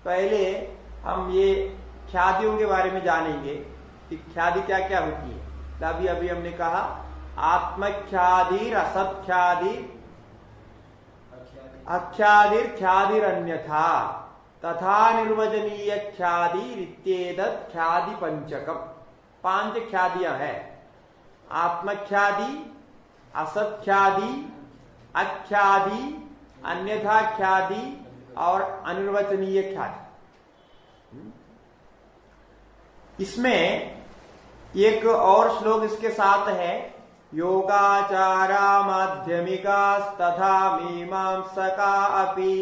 पहले हम ये ख्यादियों के बारे में जानेंगे कि ख्यादि क्या क्या होती है। अभी अभी हमने कहा आत्मख्यादिर असत्ख्यादिर अख्यादिर ख्यादिर अन्यथा तथा निर्वचनीय ख्यादि इत्येतत् ख्यादि पंचकम। 5 ख्यादियां हैं, आत्मख्यादि, असत्ख्यादि, अख्यादि, अन्यथा ख्यादि और अनिर्वचनीय ख्यादि। इसमें एक और श्लोक इसके साथ है, योगाचारा माध्यमिका तथा मीमांसका अपि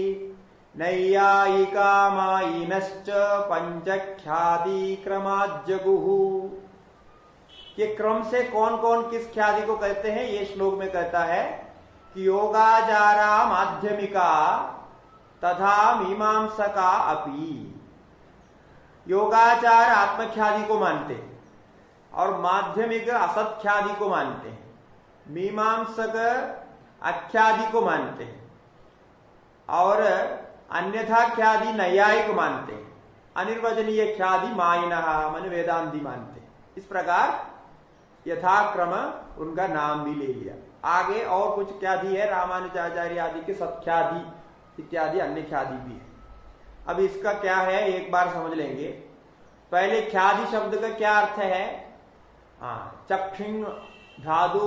नैयायिका मायिनश्च पंचख्यादि क्रमाज्जगुः। ये क्रम से कौन कौन किस ख्यादि को कहते हैं, ये श्लोक में कहता है कि योगाचारा माध्यमिका तथा मीमांसका अपि। योगाचार आत्मख्यादि को मानते हैं और माध्यमिक असत्ख्यादि को मानते हैं, मीमांसक अख्यादि को मानते हैं और अन्यथा ख्यादि नैयायिक मानते हैं, अनिर्वचनीय ख्यादि मायिनः मन वेदांती मानते हैं। इस प्रकार यथाक्रम उनका नाम भी ले लिया। आगे और कुछ ख्यादि है, रामानुजाचार्य आदि के सत्ख्यादि इत्यादि अन्य ख्यादि भी है। अब इसका क्या है एक बार समझ लेंगे। पहले ख्यादि शब्द का क्या अर्थ है? चक्षुण धातु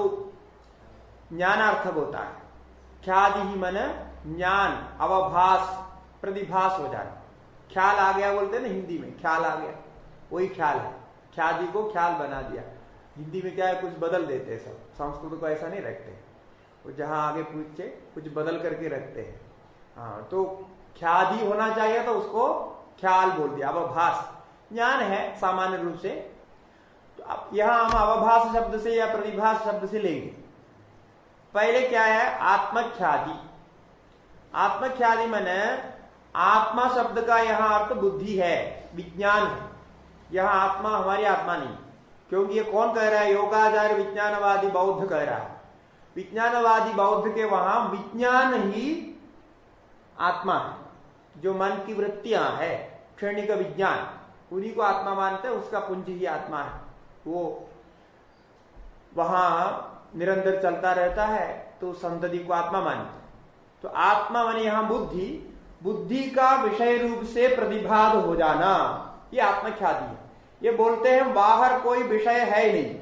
ज्ञानार्थक होता है। ख्यादि ही मन ज्ञान, अवभास, प्रतिभास हो जाए। ख्याल आ गया बोलते हैं ना हिंदी में, ख्याल आ गया, वही ख्याल है। ख्यादि को ख्याल बना दिया। हिंदी में क्या है, कुछ बदल देते हैं सब। संस्कृत को ऐसा नहीं रखते, वो जहां आगे पूछे कुछ बदल करके रखते हैं। तो ख्यादि होना चाहिए तो उसको ख्याल बोल दिया। अवभास ज्ञान है सामान्य रूप से। तो अब यहां हम अवभास शब्द से या प्रतिभास शब्द से लेंगे। पहले क्या है, आत्मख्यादि। आत्मख्यादि माने आत्मा शब्द का यहां अर्थ बुद्धि है, विज्ञान है। यहां आत्मा हमारी आत्मा नहीं, क्योंकि ये कौन कह रहा है, योगाचार्य विज्ञानवादी बौद्ध कह रहा है। विज्ञानवादी बौद्ध के वहां विज्ञान ही आत्मा है। जो मन की वृत्तियां है, क्षणिक विज्ञान, उन्हीं को आत्मा मानते हैं। उसका पुंज ही आत्मा है, वो वहां निरंतर चलता रहता है, तो संतति को आत्मा मानते हैं। तो आत्मा माने यहां बुद्धि, बुद्धि का विषय रूप से प्रतिभाद हो जाना, ये आत्मख्यादि है। ये बोलते हैं बाहर कोई विषय है ही नहीं।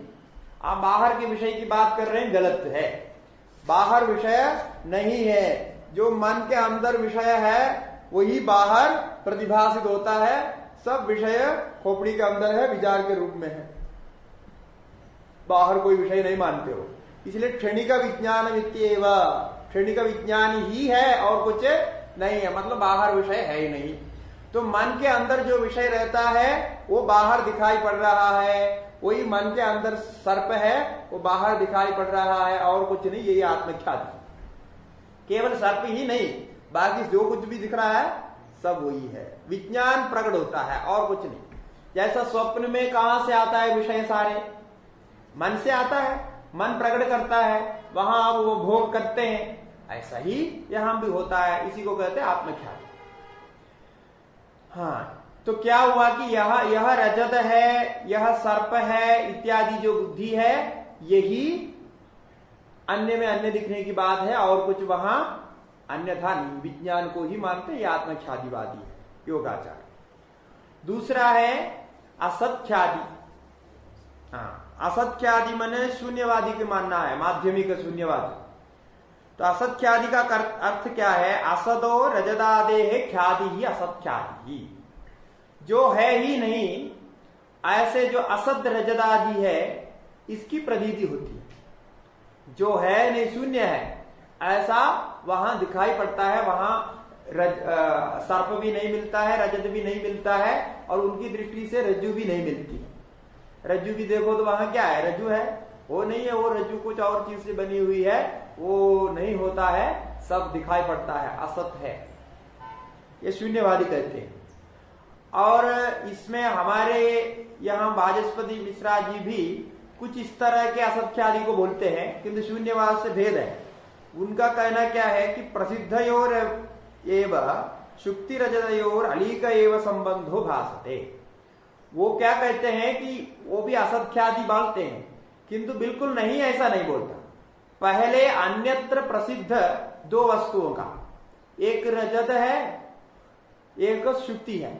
आप बाहर के विषय की बात कर रहे हैं, गलत है। बाहर विषय नहीं है, जो मन के अंदर विषय है वही बाहर प्रतिभासित होता है। सब विषय खोपड़ी के अंदर है, विचार के रूप में है। बाहर कोई विषय नहीं मानते हो, इसलिए क्षणिक विज्ञान वित्तीय, क्षणिक विज्ञान ही है और कुछ नहीं है, मतलब बाहर विषय है ही नहीं। तो मन के अंदर जो विषय रहता है वो बाहर दिखाई पड़ रहा है, वही मन के अंदर सर्प है, वो बाहर दिखाई पड़ रहा है और कुछ नहीं। यही आत्मख्याति। केवल सर्प ही नहीं, बाकी जो कुछ भी दिख रहा है सब वही है। विज्ञान प्रकट होता है और कुछ नहीं। जैसा स्वप्न में कहां से आता है विषय, सारे मन से आता है, मन प्रकट करता है, वहां आप वो भोग करते हैं। ऐसा ही यहां भी होता है, इसी को कहते हैं आत्मख्याति। तो क्या हुआ कि यह रजत है, यह सर्प है इत्यादि जो बुद्धि है, यही अन्य में अन्य दिखने की बात है और कुछ वहां अन्यथा नहीं। विज्ञान को ही मानते हैं, यह आत्मख्यादिवादी है योगाचार। दूसरा है असत्ख्यादि। असत्ख्यादि माने शून्यवादी के मानना है, माध्यमिक शून्यवादी। तो असत्ख्यादि का अर्थ क्या है, असदो रजदादे है ख्यादि ही असत्ख्यादि ही। जो है ही नहीं, ऐसे जो असद रजदादि है इसकी प्रतीति होती है। जो है नहीं, शून्य है, ऐसा वहां दिखाई पड़ता है। वहां सर्प भी नहीं मिलता है, रजत भी नहीं मिलता है और उनकी दृष्टि से रज्जु भी नहीं मिलती है। रज्जु भी देखो तो वहां क्या है, रज्जु है वो नहीं है, वो रज्जु कुछ और चीज से बनी हुई है, वो नहीं होता है, सब दिखाई पड़ता है, असत है। ये शून्यवादी कहते हैं। और इसमें हमारे यहाँ वाचस्पति मिश्रा जी भी कुछ इस तरह के असत्ख्यादि को बोलते हैं, किंतु शून्यवाद से भेद है। उनका कहना क्या है कि प्रसिद्धयोर एव शुक्ति रजतयोर अलीक एव संबंधो भासते। वो क्या कहते हैं कि वो भी असत्ख्यादि बोलते हैं, किंतु बिल्कुल नहीं, ऐसा नहीं बोलता। पहले अन्यत्र प्रसिद्ध दो वस्तुओं का, एक रजत है एक शुक्ति है,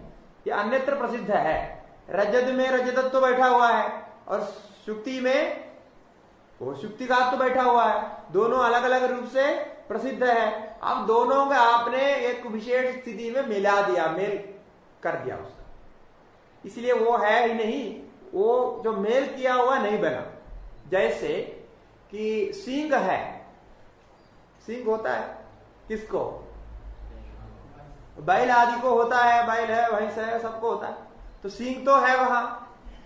ये अन्यत्र प्रसिद्ध है। रजत में रजतत्व तो बैठा हुआ है और शुक्ति में वो शुक्ति का तो बैठा हुआ है, दोनों अलग अलग रूप से प्रसिद्ध है। अब दोनों का आपने एक विशेष स्थिति में मिला दिया, मेल कर दिया उसका, इसलिए वो है ही नहीं, वो जो मेल किया हुआ नहीं बना। जैसे कि सींग है, सींग होता है किसको? बैल आदि को होता है, बैल है भैंस है सबको होता है, तो सींग तो है वहां।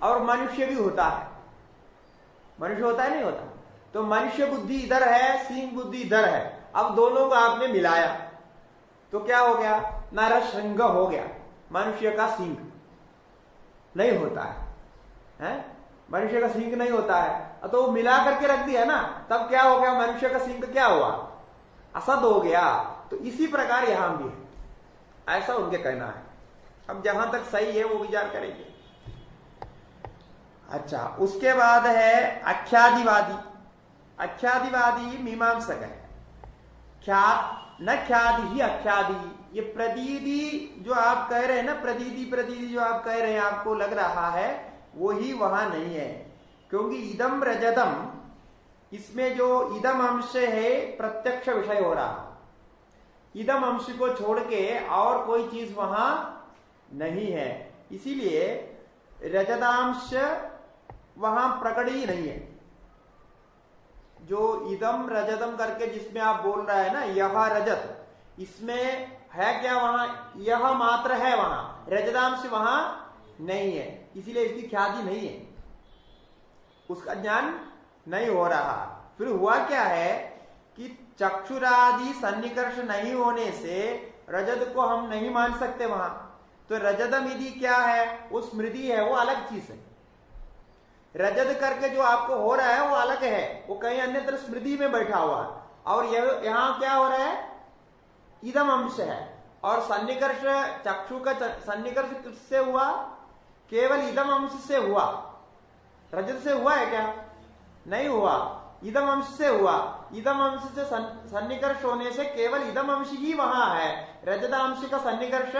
और मनुष्य भी होता है, मनुष्य होता है नहीं होता, तो मनुष्य बुद्धि इधर है, सींग बुद्धि इधर है। अब दोनों को आपने मिलाया तो क्या हो गया? नरसिंह हो गया, मनुष्य का सींग नहीं होता है, मनुष्य का सींग नहीं होता है, तो वो मिला करके रख दिया ना, तब क्या हो गया? मनुष्य का सींग क्या हुआ? असद हो गया। तो इसी प्रकार यहां भी है, ऐसा उनके कहना है। अब जहां तक सही है वो विचार करेंगे। अच्छा, उसके बाद है आख्यादिवादी। आख्यादिवादी मीमांसक है। न ख्यादि ही आख्यादि, ये प्रतीति जो आप कह रहे हैं ना, प्रतीति जो आप कह रहे हैं, आपको लग रहा है वो ही वहां नहीं है, क्योंकि इदम रजतम, इसमें जो इदम अंश है प्रत्यक्ष विषय हो रहा, इदम अंश को छोड़ के और कोई चीज वहां नहीं है, इसीलिए रजतांश वहां प्रकट ही नहीं है। जो इदम रजतम करके जिसमें आप बोल रहे हैं ना, यह रजत, इसमें है क्या? वहां यह मात्र है, वहां रजतांश वहां नहीं है, इसीलिए इसकी ख्याति नहीं है, उसका ज्ञान नहीं हो रहा। फिर हुआ क्या है कि चक्षुरादि सन्निकर्ष नहीं होने से रजत को हम नहीं मान सकते वहां। तो रजतम यदि क्या है? वो स्मृति है, वो अलग चीज है। रजत करके जो आपको हो रहा है वो अलग है, वो कहीं अन्यत्र स्मृति में बैठा हुआ है। और यहां क्या हो रहा है? इदम अंश है। और सन्निकर्ष, चक्षु का सन्निकर्ष किससे हुआ? केवल इदम अंश से हुआ, रजत से हुआ है क्या? नहीं हुआ, इदम अंश से हुआ। इदम अंश से सन्निकर्ष होने से केवल इदम अंश ही वहां है, रजतांश का सन्निकर्ष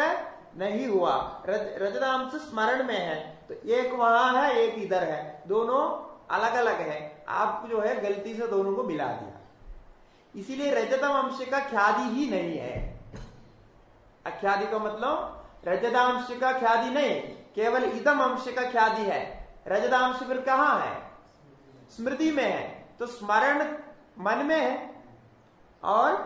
नहीं हुआ। रजतांश स्मरण में है, तो एक वहां है एक इधर है, दोनों अलग अलग है। आप जो है गलती से दोनों को मिला दिया, इसीलिए रजतम अंश का ख्याति ही नहीं है। अख्यादि का मतलब रजतांश का ख्याति नहीं, केवल इदम अंश का ख्याति है। रजतांश फिर कहां है? स्मृति में है, तो स्मरण मन में है और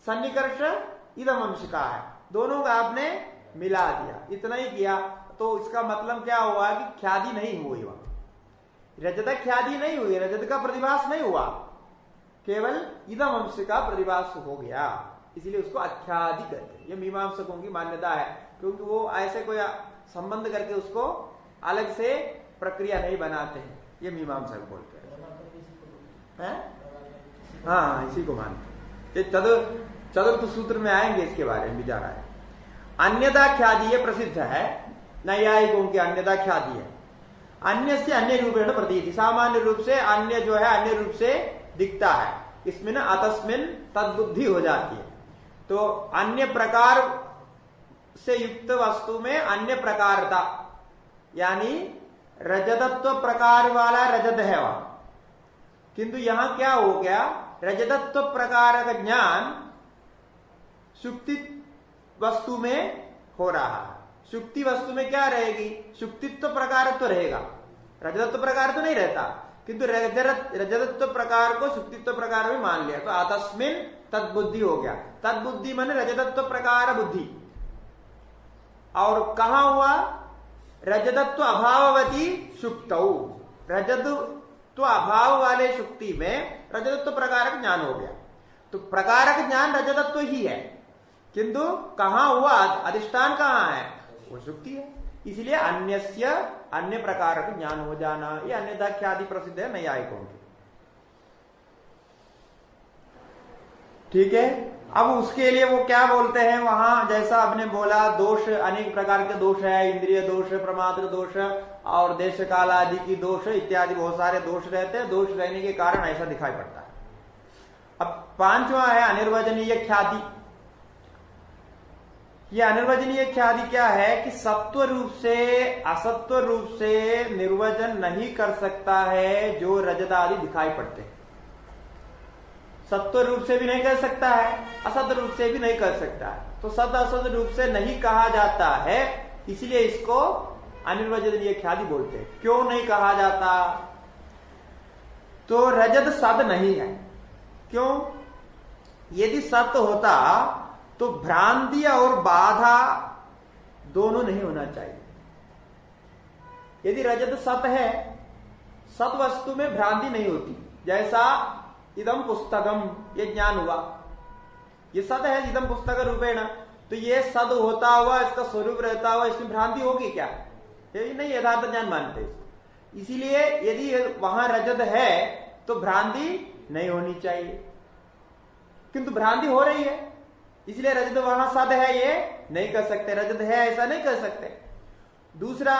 सन्निकर्ष इदम अंश का है, दोनों का आपने मिला दिया, इतना ही किया। तो इसका मतलब क्या हुआ कि ख्याति नहीं हुई वहां, रजत ख्याति नहीं हुई, रजत का प्रतिभास नहीं हुआ, केवल इदम अंश का प्रतिभास हो गया, इसलिए उसको आख्यादि कहते हैं। ये मीमांसकों की मान्यता है, क्योंकि वो ऐसे कोई संबंध करके उसको अलग से प्रक्रिया नहीं बनाते हैं, ये मीमांसक बोलते हैं। हाँ, इसी को मानते हैं। चतुर्थ सूत्र में आएंगे, इसके बारे में विचार है। अन्यथा ख्याति ये प्रसिद्ध है, नैयायिकों की अन्यथा ख्याति है। अन्य से अन्य रूपेण प्रतीति, सामान्य रूप से अन्य जो है अन्य रूप से दिखता है, इसमें ना अतस्मिन तद्बुद्धि हो जाती है। तो अन्य प्रकार से युक्त वस्तु में अन्य प्रकारता, यानी रजतत्व प्रकार वाला रजत है वहां, किंतु यहां क्या हो गया? रजतत्व प्रकार का ज्ञान सुक्ति वस्तु में हो रहा है। सुक्ति वस्तु में क्या रहेगी? सुक्तित्व प्रकार तो रहेगा, रजतत्व प्रकार तो नहीं रहता, किंतु रजतत्व प्रकार को सुक्तित्व प्रकार में मान लिया, तो आतस्मिन तद्बुद्धि हो गया। तद्बुद्धि माने रजतत्व प्रकार बुद्धि। और कहां हुआ? रजतत्व अभाववती सुक्तौ, रजतत्व अभाव वाले सुक्ति में रजतत्व प्रकारक ज्ञान हो गया। तो प्रकारक ज्ञान रजतत्व ही है, किंतु कहां हुआ? अधिष्ठान कहां है? वो सुक्ति है, इसलिए अन्यस्य अन्य प्रकार का ज्ञान हो जाना, ये अन्यथा ख्याति प्रसिद्ध है नैयायिकों की। ठीक है। अब उसके लिए वो क्या बोलते हैं वहां, जैसा आपने बोला दोष, अनेक प्रकार के दोष है, इंद्रिय दोष, प्रमात्र दोष और देश काल आदि की दोष इत्यादि बहुत सारे दोष रहते हैं। दोष रहने के कारण ऐसा दिखाई पड़ता है। अब पांचवा है अनिर्वचनीय ख्याति। यह अनिर्वचनीय ख्याति क्या है कि सत्व रूप से असत्व रूप से निर्वचन नहीं कर सकता है जो रजत आदि दिखाई पड़ते हैं। सत्व रूप से भी नहीं कर सकता है, असत रूप से भी नहीं कर सकता है। तो सत असत रूप से नहीं कहा जाता है, इसलिए इसको अनिर्वचनीय ख्याति बोलते हैं। क्यों नहीं कहा जाता? तो रजत सत नहीं है। क्यों? यदि सत्य होता तो भ्रांति और बाधा दोनों नहीं होना चाहिए। यदि रजत सत है, सत वस्तु में भ्रांति नहीं होती। जैसा इदम पुस्तकम, ये ज्ञान हुआ, ये सत है इदम पुस्तक रूपेण, तो ये सद होता हुआ इसका स्वरूप रहता हुआ इसमें भ्रांति होगी क्या? ये नहीं, यथार्थ ज्ञान मानते इसको। इसीलिए यदि वहां रजत है तो भ्रांति नहीं होनी चाहिए, किंतु भ्रांति हो रही है, इसलिए रजत वहां सद है ये नहीं कर सकते, रजत है ऐसा नहीं कर सकते। दूसरा,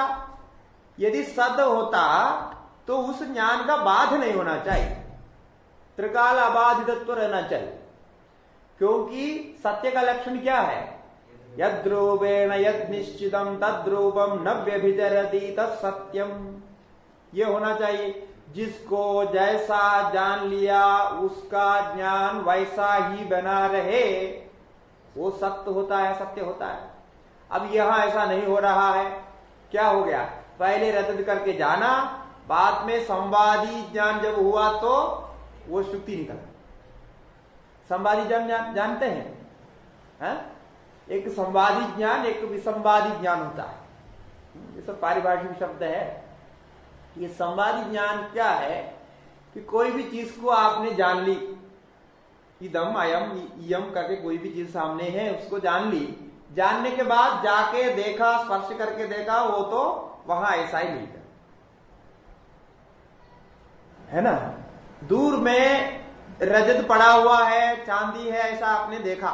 यदि सद होता तो उस ज्ञान का बाध नहीं होना चाहिए, त्रिकाल अबाधितत्व रहना चाहिए। क्योंकि सत्य का लक्षण क्या है? यद्रूपेण यद निश्चितम तद्रूपम न व्यभिचरति तत्सत्यम, ये होना चाहिए। जिसको जैसा जान लिया उसका ज्ञान वैसा ही बना रहे, वो सत्य होता है, सत्य होता है। अब यहां ऐसा नहीं हो रहा है। क्या हो गया? पहले रजत करके जाना, बाद में संवादी ज्ञान जब हुआ तो वो श्रुति निकला। संवादी ज्ञान जानते हैं? एक संवादी ज्ञान, एक विसंवादी ज्ञान होता है। ये सब पारिभाषिक शब्द है। ये संवादी ज्ञान क्या है कि कोई भी चीज को आपने जान ली, इदम अयम इयम करके कोई भी चीज सामने है उसको जान ली, जानने के बाद जाके देखा, स्पर्श करके देखा, वो तो वहां ऐसा ही मिलता है ना। दूर में रजत पड़ा हुआ है, चांदी है, ऐसा आपने देखा,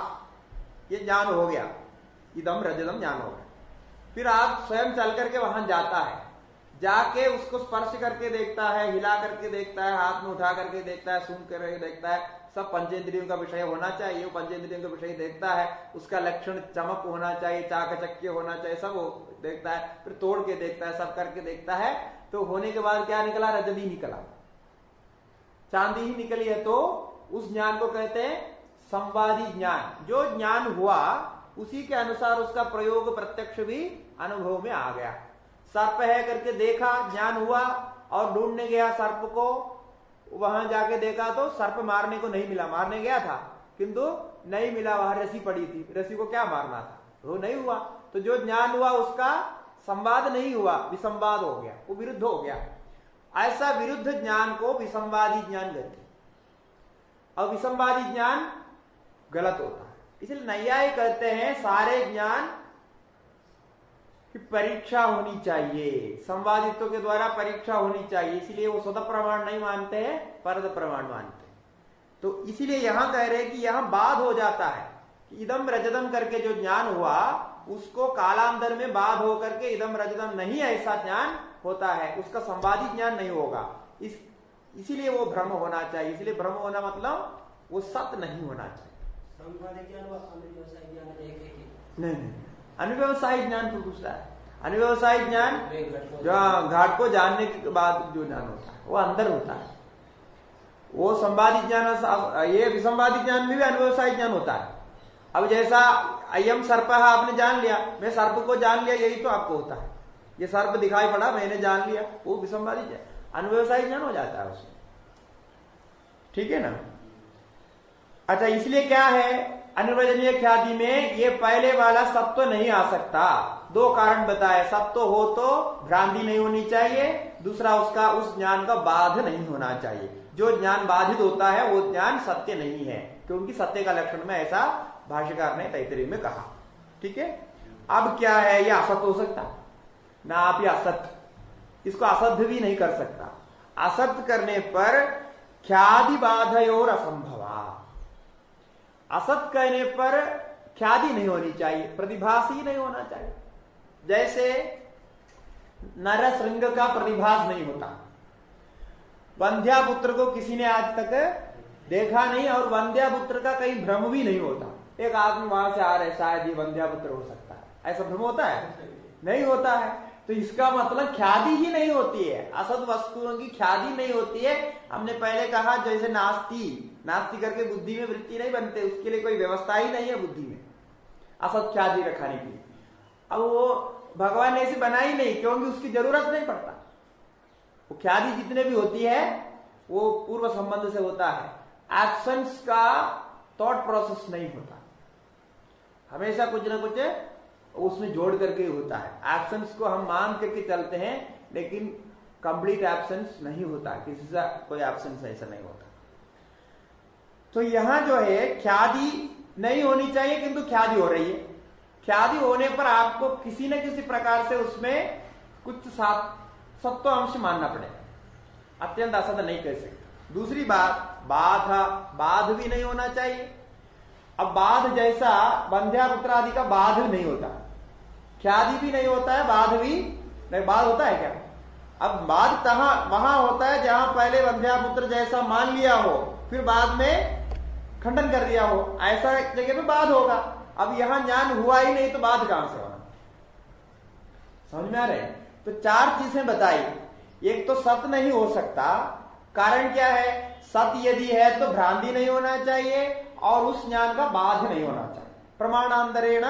ये ज्ञान हो गया, इदम रजतम ज्ञान हो गया। फिर आप स्वयं चल करके वहां जाता है, जाके उसको स्पर्श करके देखता है, हिला करके देखता है, हाथ में उठा करके देखता है, सूंघ करके देखता है। सब पंचेंद्रियों का विषय होना चाहिए, वो पंचेंद्रियों का विषय देखता है, उसका लक्षण चमक होना चाहिए, चाकचक्य होना चाहिए, सब वो देखता है। फिर तोड़ के देखता है, सब करके देखता है। तो होने के बाद क्या निकला? रजत ही निकला, चांदी ही निकली है। तो उस ज्ञान को कहते हैं संवादी ज्ञान। जो ज्ञान हुआ उसी के अनुसार उसका प्रयोग प्रत्यक्ष भी अनुभव में आ गया। सर्प है करके देखा, ज्ञान हुआ, और ढूंढने गया सर्प को, वहां जाके देखा तो सर्प मारने को नहीं मिला। मारने गया था किंतु नहीं मिला, वहां रस्सी पड़ी थी, रस्सी को क्या मारना था, वो नहीं हुआ। तो जो ज्ञान हुआ उसका संवाद नहीं हुआ, विसंवाद हो गया, वो विरुद्ध हो गया। ऐसा विरुद्ध ज्ञान को विसंवादी ज्ञान कहते हैं, और विसंवादी ज्ञान गलत होता है। इसलिए नैयायिक कहते हैं सारे ज्ञान की परीक्षा होनी चाहिए, संवादित्व के द्वारा परीक्षा होनी चाहिए। इसलिए वो स्वतः प्रमाण नहीं मानते हैं, परद प्रमाण मानते हैं। तो इसीलिए यहां कह रहे हैं कि यहां बाध हो जाता है कि इदम रजतम करके जो ज्ञान हुआ उसको कालांतर में बाध होकर के इदम रजतम नहीं, ऐसा ज्ञान होता है, उसका संवादी ज्ञान नहीं होगा। इसीलिए वो भ्रम होना चाहिए। इसलिए भ्रम होना मतलब वो सत्य नहीं होना चाहिए। नहीं, अनुव्यवसायिक ज्ञान तो दूसरा है। अनुव्यवसायिक ज्ञान जो घाट को जानने के बाद जो ज्ञान होता है वो अंदर होता है, वो संवादी ज्ञान। ये विसंवादी ज्ञान में भी अनुव्यवसायिक ज्ञान होता है। अब जैसा अयम सर्प है, आपने जान लिया, मैं सर्प को जान लिया, यही तो आपको होता है। ये सर्प दिखाई पड़ा, मैंने जान लिया, वो विसंवादी ज्ञान, अनुव्यवसायिक ज्ञान हो जाता है उसमें। ठीक है ना। अच्छा, इसलिए क्या है अनिर्वचनीय ख्याति में ये पहले वाला सत्व नहीं आ सकता। दो कारण बताए, सत्व हो तो भ्रांति नहीं होनी चाहिए, दूसरा उसका उस ज्ञान का बाध नहीं होना चाहिए। जो ज्ञान बाधित होता है वो ज्ञान सत्य नहीं है, क्योंकि सत्य का लक्षण में ऐसा भाष्यकार ने तैत्तिरीय में कहा। ठीक है। अब क्या है, यह असत हो सकता ना, आप ये असत, इसको असत्य भी नहीं कर सकता। असत्य करने पर ख्याति बाधयोर असंभवा, असत कहने पर ख्याति नहीं होनी चाहिए, प्रतिभास ही नहीं होना चाहिए। जैसे नरसृंग का प्रतिभास नहीं होता, वंध्यापुत्र को किसी ने आज तक देखा नहीं और वंध्यापुत्र का कहीं भ्रम भी नहीं होता। एक आदमी वहां से आ रहे, शायद ये वंध्यापुत्र हो सकता है, ऐसा भ्रम होता है? नहीं होता है। तो इसका मतलब ख्याति ही नहीं होती है, असत वस्तुओं की ख्याति नहीं होती है। हमने पहले कहा जैसे नास्ती करके बुद्धि में वृत्ति नहीं बनते, उसके लिए कोई व्यवस्था ही नहीं है बुद्धि में असत ख्याति रखाने की। अब वो भगवान ने ऐसे बनाई नहीं, क्योंकि उसकी जरूरत नहीं पड़ता। वो ख्याति जितने भी होती है वो पूर्व संबंध से होता है, एक्शंस का थॉट प्रोसेस नहीं होता, हमेशा कुछ ना कुछ उसमें जोड़ करके होता है। एक्शंस को हम मान करके चलते हैं, लेकिन कंप्लीट एब्सेंस नहीं होता, किसी का कोई एब्सेंस ऐसा नहीं होता। तो यहां जो है ख्याति नहीं होनी चाहिए, किंतु ख्याति हो रही है। ख्याति होने पर आपको किसी न किसी प्रकार से उसमें कुछ सत्व अंश मानना पड़ेगा, अत्यंत असत नहीं कह सकते। दूसरी बात, बाध भी नहीं होना चाहिए। अब बाध जैसा वंध्यापुत्र आदि का बाध नहीं होता, ख्याति भी नहीं होता है, बाध भी नहीं। बाध होता है क्या? अब बाध वहां होता है जहां पहले वंध्यापुत्र जैसा मान लिया हो, फिर बाद में खंडन कर दिया हो, ऐसा जगह पे बाध होगा। अब यहां ज्ञान हुआ ही नहीं तो बाध कहां से होना? समझ में आ रहे? तो चार चीजें बताई। एक तो सत नहीं हो सकता, कारण क्या है? सत यदि है तो भ्रांति नहीं होना चाहिए और उस ज्ञान का बाध नहीं होना चाहिए। प्रमाणांतरेण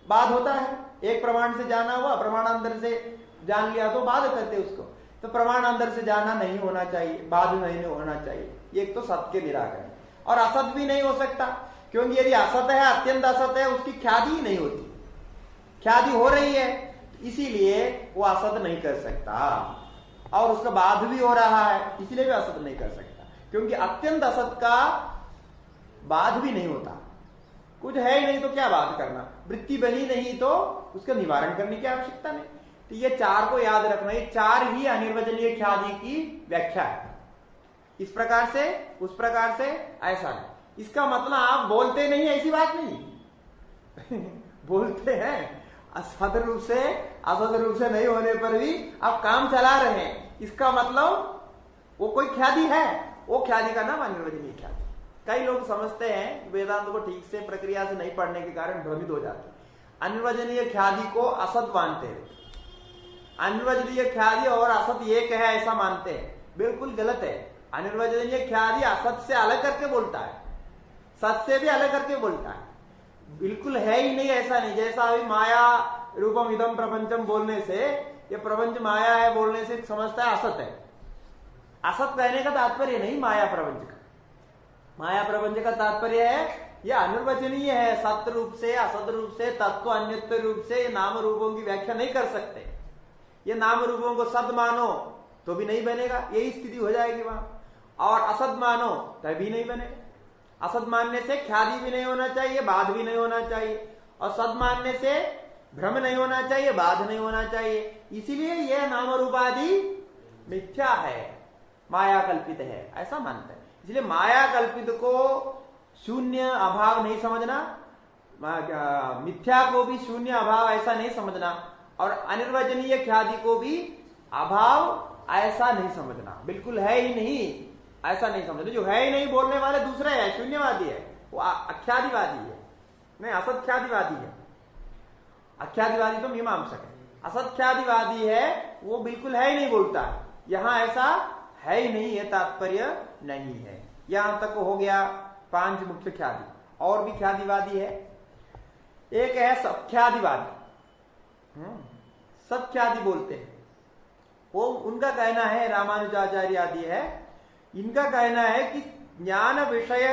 बाध होता है, एक प्रमाण से जाना हुआ, प्रमाणांतर से जान लिया तो बाध कहते उसको। तो प्रमाणांतर से जाना नहीं होना चाहिए, बाध नहीं होना चाहिए। एक तो सत के निराकरण। और असत भी नहीं हो सकता, क्योंकि यदि असत है, अत्यंत असत है, उसकी ख्याति ही नहीं होती। ख्याति हो रही है, इसीलिए वो असत नहीं कर सकता, और उसका बाध भी हो रहा है, इसलिए भी असत नहीं कर सकता। क्योंकि अत्यंत असत का बाध भी नहीं होता, कुछ है ही नहीं तो क्या बाध करना? वृत्ति बनी नहीं तो उसका निवारण करने की आवश्यकता नहीं। तो ये चार को याद रखना, ये चार ही अनिर्वचनीय ख्याति की व्याख्या है। इस प्रकार से, उस प्रकार से, ऐसा है। इसका मतलब आप बोलते नहीं है ऐसी बात नहीं बोलते हैं, असद रूप से, असद रूप से नहीं होने पर भी आप काम चला रहे हैं, इसका मतलब वो कोई ख्याति है, वो ख्याति का नाम अनिर्वचनीय ख्याति। कई लोग समझते हैं वेदांत को ठीक से प्रक्रिया से नहीं पढ़ने के कारण भ्रमित हो जाते हैं, अनिर्वचनीय ख्याति को असत मानते हैं, अनिर्वचनीय ख्याति और असत एक है ऐसा मानते हैं। बिल्कुल गलत है। अनिर्वचनीय ख्याति असत से अलग करके बोलता है, सत से भी अलग करके बोलता है, बिल्कुल है ही नहीं ऐसा नहीं। जैसा अभी माया रूपम इदम प्रपंचम बोलने से, ये प्रपंच माया है बोलने से समझता है असत है। असत कहने का तात्पर्य नहीं माया प्रपंच का, माया प्रपंच का तात्पर्य है ये अनिर्वचनीय है, सत्य रूप से, असत रूप से, तत्व अन्यत्व रूप से ये नाम रूपों की व्याख्या नहीं कर सकते। ये नाम रूपों को सद मानो तो भी नहीं बनेगा, यही स्थिति हो जाएगी वहां, और असद मानो तभी नहीं बनेगा। असद मानने से ख्याति भी नहीं होना चाहिए, बाध भी नहीं होना चाहिए, और सद मानने से भ्रम नहीं होना चाहिए, बाध नहीं होना चाहिए। इसीलिए यह नाम रूपादि मिथ्या है, माया कल्पित है, ऐसा मानते हैं। इसलिए माया कल्पित को शून्य अभाव नहीं समझना, मिथ्या को भी शून्य अभाव ऐसा नहीं समझना, और अनिर्वचनीय ख्याति को भी अभाव ऐसा नहीं समझना, बिल्कुल है ही नहीं ऐसा नहीं समझना। जो है ही नहीं बोलने वाले दूसरे है, शून्यवादी है, वो अख्यातिवादी है, नहीं असत्ख्यातिवादी है। अख्यातिवादी तो मीमांसक है, असत्ख्यातिवादी है वो बिल्कुल है ही नहीं बोलता है। यहां ऐसा है ही नहीं, ये तात्पर्य नहीं है। यहां तक हो गया 5 मुख्य ख्याति। और भी ख्यातिवादी है, एक है सत्ख्यातिवादी, सत्ख्याति बोलते हैं, वो उनका कहना है, रामानुजाचार्य आदि है, इनका कहना है कि ज्ञान विषय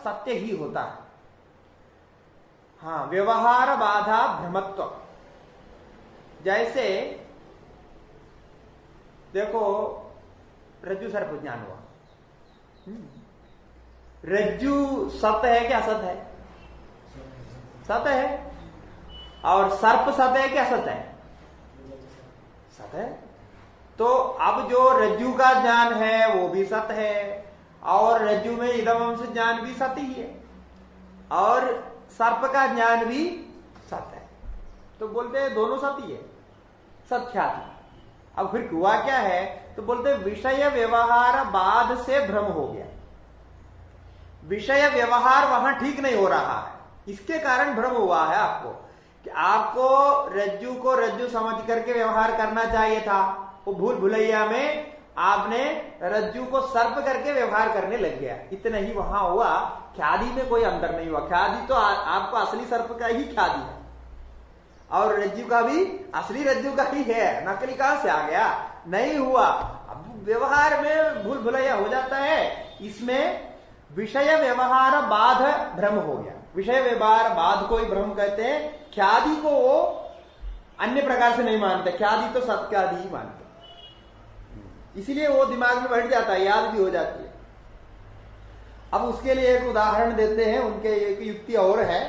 सत्य ही होता है, हाँ, व्यवहार बाधा भ्रमत्व। जैसे देखो रज्जु सर्प ज्ञान हुआ, रज्जु सत्य है क्या असत है? सत्य है। और सर्प सत्य है क्या असत है? सत्य है। तो अब जो रज्जु का ज्ञान है वो भी सत्य है, और रज्जु में इदम अंश ज्ञान भी सत्य ही है। और सर्प का ज्ञान भी सत्य है। तो बोलते हैं दोनों सत्य है, सत्ख्याति। अब फिर हुआ क्या है, तो बोलते विषय व्यवहार बाद से भ्रम हो गया। विषय व्यवहार वहां ठीक नहीं हो रहा है, इसके कारण भ्रम हुआ है आपको, कि आपको रज्जू को रज्जू समझ करके व्यवहार करना चाहिए था। वो भूल भुलैया में आपने रज्जू को सर्प करके व्यवहार करने लग गया, इतना ही वहां हुआ। ख्याति में कोई अंतर नहीं हुआ। ख्याति तो आपको असली सर्प का ही ख्याति है, और रज्जू का भी असली रज्जू का ही है, नकली कहां से आ गया, नहीं हुआ। अब व्यवहार में भूल भुलैया हो जाता है। इसमें विषय व्यवहार बाध भ्रम हो गया। विषय व्यवहार बाध को ही भ्रम कहते हैं। ख्याति को वो अन्य प्रकार से नहीं मानते, ख्याति तो सत्यादि ही मानते, इसीलिए वो दिमाग में बैठ जाता है, याद भी हो जाती है। अब उसके लिए एक उदाहरण देते हैं, उनके एक युक्ति और है।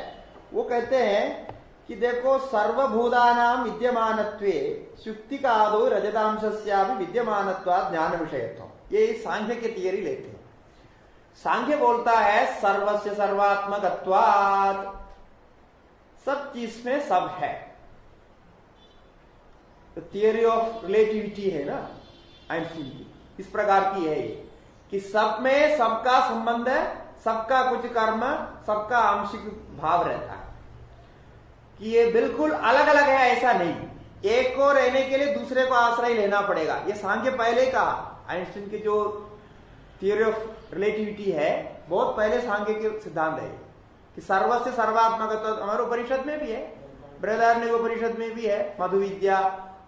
वो कहते हैं कि देखो, सर्वभूतानां विद्यमानत्वे सुक्तिकादो रजतांशस्यापि विद्यमानत्वात् ज्ञान विषयत्वम्। ये सांख्य के थियरी लेते हैं। सांख्य बोलता है सर्वस्य सर्वात्मकत्वात्, सब चीज में सब है। तो थियरी ऑफ रिलेटिविटी है ना आइंस्टीन की, इस प्रकार की है ये, कि सब में सबका संबंध है, सबका कुछ कर्म, सबका आंशिक भाव रहता है, कि ये बिल्कुल अलग अलग है ऐसा नहीं। एक को रहने के लिए दूसरे को आश्रय लेना पड़ेगा। ये सांख्य पहले कहा, आइंस्टीन की जो थियरी ऑफ रिलेटिविटी है बहुत पहले सांख्य के सिद्धांत है कि सर्वस्य सर्वात्मक। हमारे उपनिषद में भी है, बृहदारण्यक उपनिषद में भी है, मधु विद्या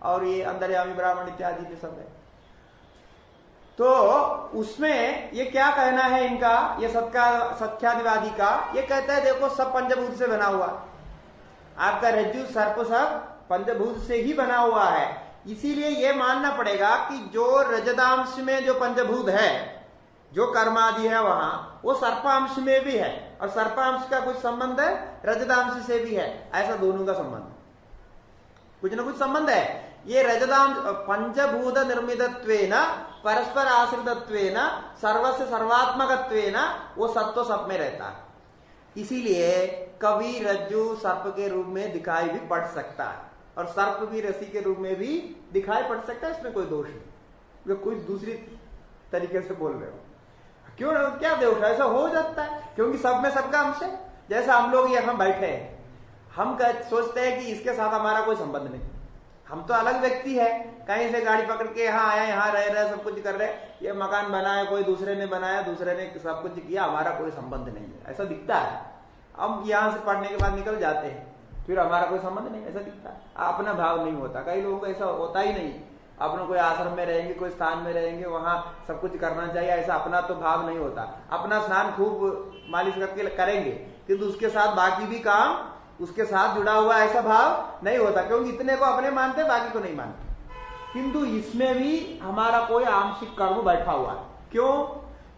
और ये अंतर्यामी ब्राह्मण इत्यादि के सब है। तो उसमें ये क्या कहना है इनका, ये सत्यादिवादी का, ये कहता है देखो सब पंचभूत से बना हुआ, आपका रज्जु सर्प सब पंचभूत से ही बना हुआ है। इसीलिए ये मानना पड़ेगा कि जो रजतांश में जो पंचभूत है, जो कर्मादि है वहां, वो सर्पांश में भी है, और सर्पांश का कुछ संबंध है रजतांश से भी है। ऐसा दोनों का संबंध, कुछ ना कुछ संबंध है। ये रजतांश पंचभूत निर्मितत्वेन परस्पर आश्रितत्वेन सर्वस्य सर्वात्मकत्वेन वो सत्व सब में रहता है। इसीलिए कभी रज्जु सर्प के रूप में दिखाई भी पड़ सकता है, और सर्प भी रस्सी के रूप में भी दिखाई पड़ सकता है, इसमें कोई दोष नहीं। जो कुछ दूसरी तरीके से बोल रहे हो, क्यों, क्या दोष है, ऐसा हो जाता है, क्योंकि सब में सबका अंश है। जैसा हम लोग यहाँ बैठे हैं, हम सोचते हैं कि इसके साथ हमारा कोई संबंध नहीं, हम तो अलग व्यक्ति है, कहीं से गाड़ी पकड़ के यहाँ आए, यहाँ रह रहे, सब कुछ कर रहे, ये मकान बनाया कोई दूसरे ने बनाया, दूसरे ने सब कुछ किया, हमारा कोई संबंध नहीं है, ऐसा दिखता है। हम यहाँ से पढ़ने के बाद निकल जाते हैं, फिर हमारा कोई संबंध नहीं, ऐसा दिखता है, अपना भाव नहीं होता। कई लोगों को ऐसा होता ही नहीं, अपना कोई आश्रम में रहेंगे, कोई स्थान में रहेंगे, वहां सब कुछ करना चाहिए, ऐसा अपना तो भाव नहीं होता। अपना स्नान खूब मालिश करके करेंगे, किंतु उसके साथ बाकी भी काम उसके साथ जुड़ा हुआ ऐसा भाव नहीं होता, क्योंकि इतने को अपने मानते, बाकी को नहीं मानते। किंतु इसमें भी हमारा कोई आंशिक कर्म बैठा हुआ है। क्यों?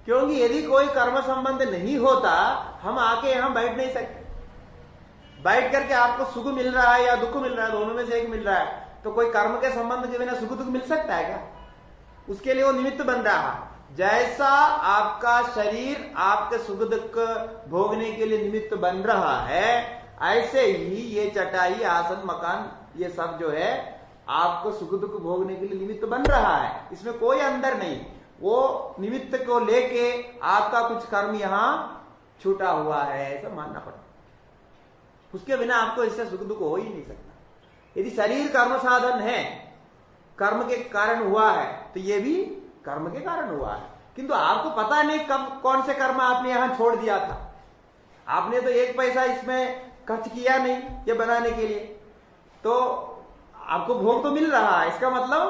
क्योंकि यदि कोई कर्म संबंध नहीं होता, हम आके यहां बैठ नहीं सकते। बैठ करके आपको सुख मिल रहा है या दुख मिल रहा है, दोनों में से एक मिल रहा है, तो कोई कर्म के संबंध के बिना सुख दुख मिल सकता है क्या? उसके लिए वो निमित्त बन रहा है। जैसा आपका शरीर आपके सुख दुख भोगने के लिए निमित्त बन रहा है, ऐसे ही ये चटाई, आसन, मकान, ये सब जो है आपको सुख दुख भोगने के लिए निमित्त बन रहा है। इसमें कोई अंदर नहीं। वो निमित्त को लेके आपका कुछ कर्म यहां छूटा हुआ है, ऐसा मानना पड़ता। उसके बिना आपको इससे सुख दुख हो ही नहीं सकता। यदि शरीर कर्म साधन है, कर्म के कारण हुआ है, तो ये भी कर्म के कारण हुआ है, किंतु आपको पता नहीं कब कौन से कर्म आपने यहां छोड़ दिया था। आपने तो एक पैसा इसमें खर्च किया नहीं ये बनाने के लिए, तो आपको भोग तो मिल रहा है। इसका मतलब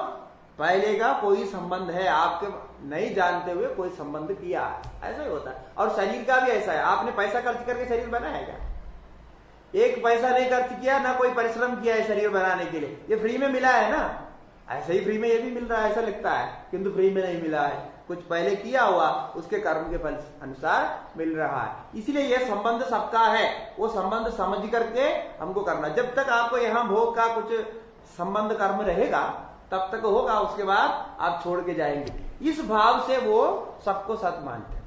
पहले का कोई संबंध है, आपके नहीं जानते हुए कोई संबंध किया है, ऐसा ही होता है। और शरीर का भी ऐसा है, आपने पैसा खर्च करके शरीर बनाया क्या? एक पैसा नहीं खर्च किया, ना कोई परिश्रम किया है शरीर बनाने के लिए, ये फ्री में मिला है ना। ऐसे ही फ्री में ये भी मिल रहा है, ऐसा लगता है, किंतु फ्री में नहीं मिला है, कुछ पहले किया हुआ उसके कर्म के फल अनुसार मिल रहा है। इसलिए यह संबंध सबका है, वो संबंध समझ करके हमको करना। जब तक आपको यहाँ भोग का कुछ संबंध कर्म रहेगा तब तक होगा, उसके बाद आप छोड़ के जाएंगे। इस भाव से वो सबको सत मानते हैं।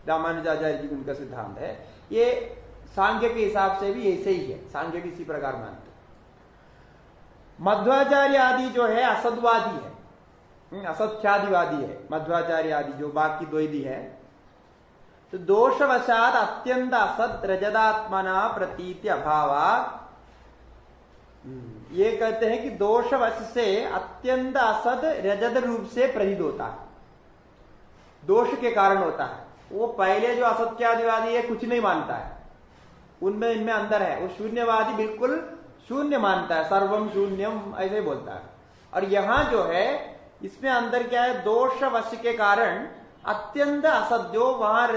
रामानुजाचार्य जी उनका सिद्धांत है। ये सांख्य के हिसाब से भी ऐसे ही है, सांख्य भी इसी प्रकार मानते। मध्वाचार्य आदि जो है असद्वादी है, असत्यादिवादी है। मध्वाचार्य आदि जो बाकी द्वैदी है, तो दोषवशात अत्यंत असत रजदात्मना प्रतीति अभावात, ये कहते हैं कि दोषवश से अत्यंत असत रजद रूप से प्रतीत होता है, दोष के कारण होता है। वो पहले जो असत्यादिवादी है कुछ नहीं मानता है, उनमें इनमें अंदर है। वो शून्यवादी बिल्कुल शून्य मानता है, सर्वम शून्यम ऐसे बोलता है। और यहां जो है इसमें अंदर क्या है, दोषवश के कारण अत्यंत असत, जो वहां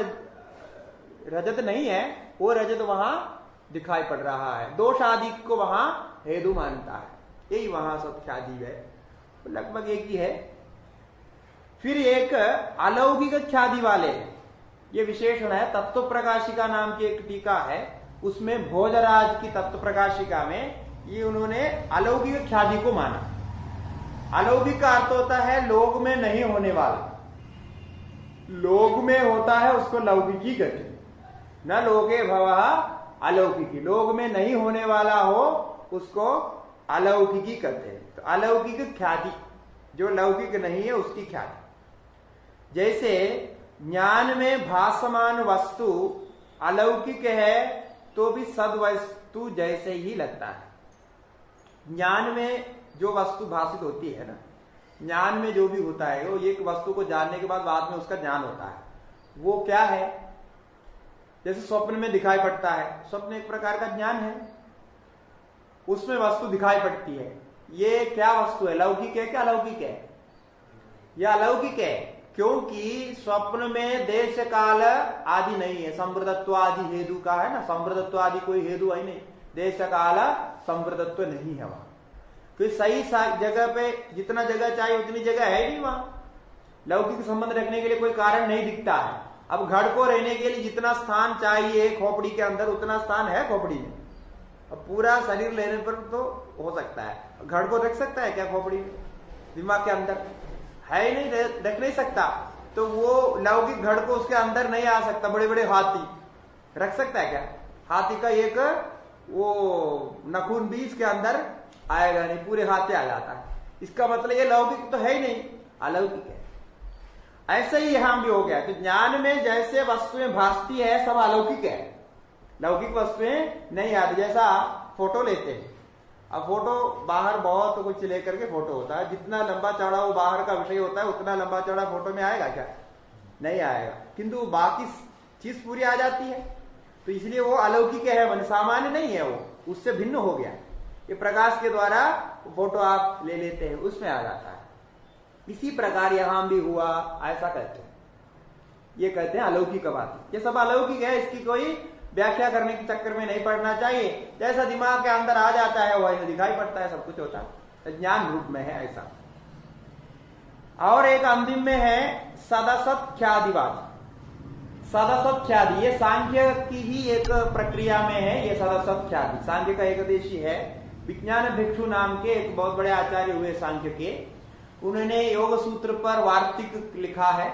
रजत नहीं है वो रजत वहां दिखाई पड़ रहा है, दोष आदि को वहां हेतु मानता है, यही वहां सत्यादि है, लगभग एक ही है। फिर एक अलौकिक ख्याति वाले हैं, ये विशेषण है। तत्व प्रकाशिका नाम की एक टीका है, उसमें भोजराज की तत्व प्रकाशिका में ये उन्होंने अलौकिक ख्याति को माना। अलौकिक का अर्थ होता है लोक में नहीं होने वाला, लोक में होता है उसको लौकिकी कहते हैं, न लोके भवः अलौकिकी, लोक में नहीं होने वाला हो उसको अलौकिकी कहते हैं। तो अलौकिक ख्याति, जो लौकिक नहीं है उसकी ख्याति। जैसे ज्ञान में भासमान वस्तु अलौकिक है तो भी सद्वस्तु जैसे ही लगता है। ज्ञान में जो वस्तु भाषित होती है ना, ज्ञान में जो भी होता है, वो एक वस्तु को जानने के बाद में उसका ज्ञान होता है, वो क्या है? जैसे स्वप्न में दिखाई पड़ता है, स्वप्न एक प्रकार का ज्ञान है, उसमें वस्तु दिखाई पड़ती है। ये क्या वस्तु है? लौकिक है क्या अलौकिक है? यह अलौकिक है, क्योंकि स्वप्न में देश काल आदि नहीं है, संवृतत्व आदि हेतु का है ना, संवृतत्व आदि कोई हेतु है नहीं, देश काल संवृतत्व नहीं है वहां। फिर सही जगह पे जितना जगह चाहिए उतनी जगह है नहीं वहां, लौकिक संबंध रखने के लिए कोई कारण नहीं दिखता है। अब घड़ को रहने के लिए जितना स्थान चाहिए खोपड़ी के अंदर उतना स्थान है खोपड़ी में, अब पूरा शरीर लेने पर तो हो सकता है, घड़ को रख सकता है क्या खोपड़ी में? दिमाग के अंदर है ही नहीं, रख नहीं सकता। तो वो लौकिक घड़ को उसके अंदर नहीं आ सकता। बड़े बड़े हाथी रख सकता है क्या? हाथी का एक वो नखून भी इसके अंदर आएगा नहीं, पूरे हाथी आ जाता है। इसका मतलब ये लौकिक तो है ही नहीं, अलौकिक है। ऐसे ही यहां भी हो गया। तो ज्ञान में जैसे वस्तुएं भासती है सब अलौकिक है, लौकिक वस्तुएं नहीं आती। जैसा फोटो लेते हैं, अब फोटो बाहर बहुत कुछ लेकर के फोटो होता है, जितना लंबा चौड़ा वो बाहर का विषय होता है उतना लंबा चौड़ा फोटो में आएगा क्या? नहीं आएगा, किंतु बाकी चीज पूरी आ जाती है। तो इसलिए वो अलौकिक है, मन सामान्य नहीं है, वो उससे भिन्न हो गया। ये प्रकाश के द्वारा फोटो आप ले लेते हैं, उसमें आ जाता है। इसी प्रकार यहां भी हुआ, ऐसा कहते हैं। ये कहते हैं अलौकिक बात, ये सब अलौकिक है, इसकी कोई व्याख्या करने के चक्कर में नहीं पड़ना चाहिए। जैसा दिमाग के अंदर आ जाता है वैसे दिखाई पड़ता है, सब कुछ होता है, ज्ञान रूप में है ऐसा। और एक अंतिम में है सदसत ख्यादिवाद। सदसत ख्यादि ये सांख्य की ही एक प्रक्रिया में है। ये सदसत ख्यादि सांख्य का एकदेशी है। विज्ञान भिक्षु नाम के एक बहुत बड़े आचार्य हुए सांख्य के, उन्होंने योग सूत्र पर वार्तिक लिखा है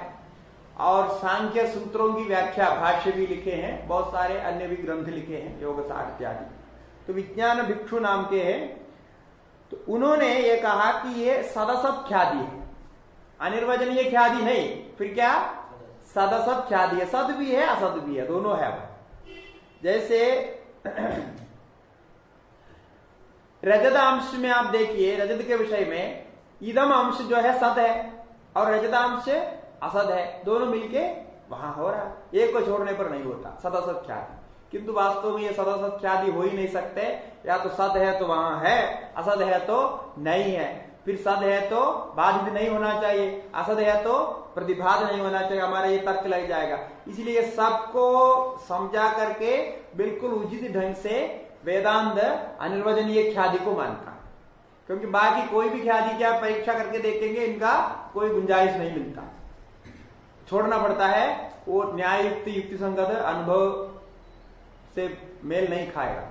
और सांख्य सूत्रों की व्याख्या भाष्य भी लिखे हैं, बहुत सारे अन्य भी ग्रंथ लिखे हैं, योग सार इत्यादि। तो विज्ञान भिक्षु नाम के हैं, तो उन्होंने ये कहा कि ये सदसत ख्यादि है, अनिर्वचनीय ख्यादि नहीं। फिर क्या? सदसत ख्यादि है, सद भी है असद भी है, दोनों है। जैसे रजत अंश में आप देखिए, रजत के विषय में इदम अंश जो है सद है और रजतांश असद है, दोनों मिलके वहां हो रहा है, एक को छोड़ने पर नहीं होता सदसत ख्याति। किंतु वास्तव में ये सदसत ख्याति हो ही नहीं सकते, या तो सद है तो वहां है, असद है तो नहीं है। फिर सद है तो बाधित नहीं होना चाहिए, असद है तो प्रतिभाद नहीं होना चाहिए, हमारा ये तर्क लग जाएगा। इसलिए सबको समझा करके बिल्कुल उचित ढंग से वेदांत अनिर्वचनीय ख्याति को मानता है, क्योंकि बाकी कोई भी ख्याति की आप परीक्षा करके देखेंगे इनका कोई गुंजाइश नहीं मिलता, छोड़ना पड़ता है। वो न्याय युक्ति संगत अनुभव से मेल नहीं खाएगा,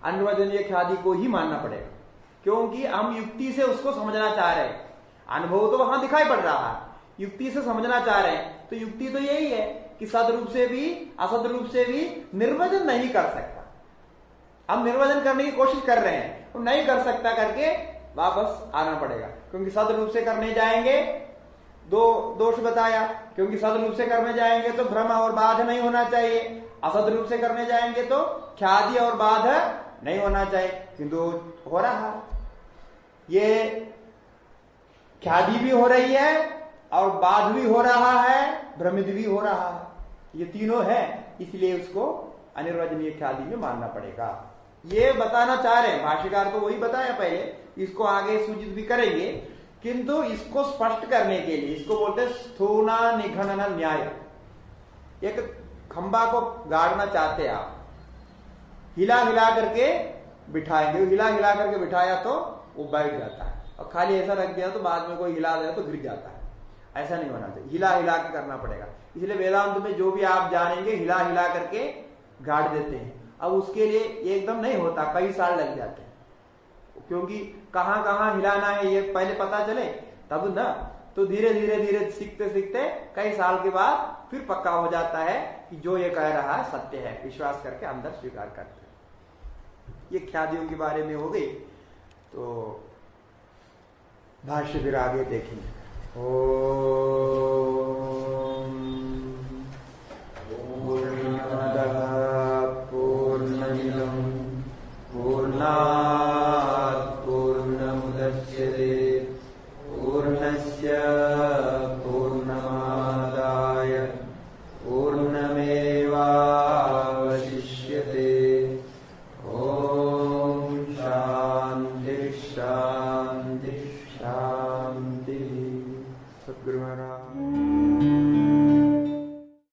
अनिर्वचनीय ख्याति को ही मानना पड़ेगा, क्योंकि हम युक्ति से उसको समझना चाह रहे हैं। अनुभव तो वहां दिखाई पड़ रहा है, युक्ति से समझना चाह रहे हैं। तो युक्ति तो यही है कि सदरूप से भी असद रूप से भी निर्वचन नहीं कर सकता। हम निर्वचन करने की कोशिश कर रहे हैं, तो नहीं कर सकता करके वापस आना पड़ेगा, क्योंकि सदरूप से करने जाएंगे दो दोष बताया, क्योंकि सदरूप से करने जाएंगे तो भ्रम और बाध नहीं होना चाहिए, असद रूप से करने जाएंगे तो ख्याति और बाध नहीं होना चाहिए, किंतु हो रहा, ये ख्याति भी हो रही है और बाध भी हो रहा है, भ्रमित भी हो रहा है, ये तीनों है, इसलिए उसको अनिर्वचनीय ख्याति में मानना पड़ेगा। ये बताना चाह रहे हैं भाष्यकार, तो वही बताया पहले, इसको आगे सूचित भी करेंगे, किंतु इसको स्पष्ट करने के लिए इसको बोलते हैं स्थूना निघनन न्याय। एक खंबा को गाड़ना चाहते आप, हिला हिला करके बिठाएंगे, हिला हिला करके बिठाया तो वो बैठ जाता है, और खाली ऐसा रख दिया तो बाद में कोई हिला दे तो गिर जाता है। ऐसा नहीं होना चाहिए, हिला हिला के करना पड़ेगा। इसलिए वेदांत में जो भी आप जानेंगे हिला हिला करके गाड़ देते हैं। अब उसके लिए एकदम नहीं होता, कई साल लग जाते हैं, क्योंकि कहां कहां हिलाना है ये पहले पता चले तब ना, तो धीरे धीरे धीरे सीखते सीखते कई साल के बाद फिर पक्का हो जाता है कि जो ये कह रहा है सत्य है, विश्वास करके अंदर स्वीकार करते हैं। ये ख्यातियों के बारे में हो गई, तो भाष्य फिर आगे देखेंगे। ओ